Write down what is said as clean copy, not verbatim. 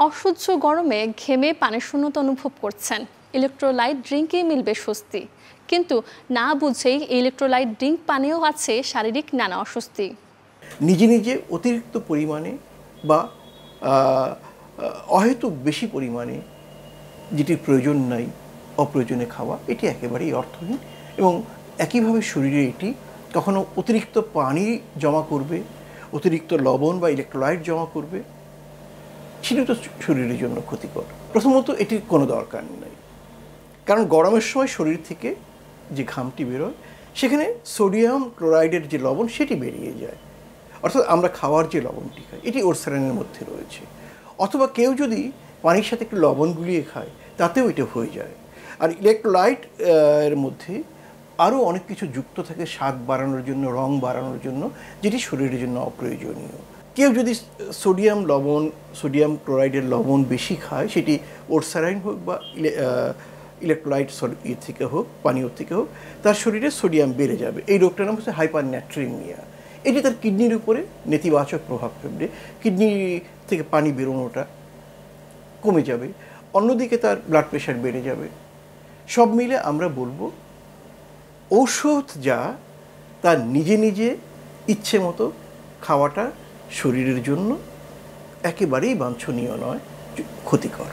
অসহ্য গরমে ঘেমে পানির শূন্যতা অনুভব করছেন, ইলেকট্রোলাইট ড্রিঙ্কেই মিলবে স্বস্তি। কিন্তু না বুঝেই ইলেকট্রোলাইট ড্রিঙ্ক পানেও আছে শারীরিক নানা অস্বস্তি। নিজে নিজে অতিরিক্ত পরিমাণে বা অহেতুক বেশি পরিমাণে যেটির প্রয়োজন নাই অপ্রয়োজনে খাওয়া, এটি একেবারেই অর্থহীন। এবং একইভাবে শরীরে এটি কখনো অতিরিক্ত পানি জমা করবে, অতিরিক্ত লবণ বা ইলেকট্রোলাইট জমা করবে, সেটা তো শরীরের জন্য ক্ষতিকর। প্রথমত এটির কোনো দরকার নেই, কারণ গরমের সময় শরীর থেকে যে ঘামটি বেরোয় সেখানে সোডিয়াম ক্লোরাইডের যে লবণ সেটি বেরিয়ে যায়, অর্থাৎ আমরা খাওয়ার যে লবণটি খাই এটি ওরসালাইনের মধ্যে রয়েছে। অথবা কেউ যদি পানির সাথে একটু লবণ গুলিয়ে খায় তাতেও এটা হয়ে যায়। আর ইলেকট্রোলাইট এর মধ্যে আরও অনেক কিছু যুক্ত থাকে স্বাদ বাড়ানোর জন্য, রং বাড়ানোর জন্য, যেটি শরীরের জন্য অপ্রয়োজনীয়। কেউ যদি সোডিয়াম ক্লোরাইডের লবণ বেশি খায়, সেটি ওরসালাইন হোক বা ইলেকট্রোলাইট থেকে হোক, পানীয় থেকে হোক, তার শরীরে সোডিয়াম বেড়ে যাবে। এই রোগটার নাম হচ্ছে হাইপারন্যাট্রিমিয়া। এটি তার কিডনির উপরে নেতিবাচক প্রভাব ফেলবে, কিডনি থেকে পানি বেরোনোটা কমে যাবে, অন্যদিকে তার ব্লাড প্রেশার বেড়ে যাবে। সব মিলে আমরা বলবো ঔষধ যা তার নিজে নিজে ইচ্ছে মতো খাওয়াটা শরীরের জন্য একেবারেই বাঞ্ছনীয় নয়, ক্ষতিকর।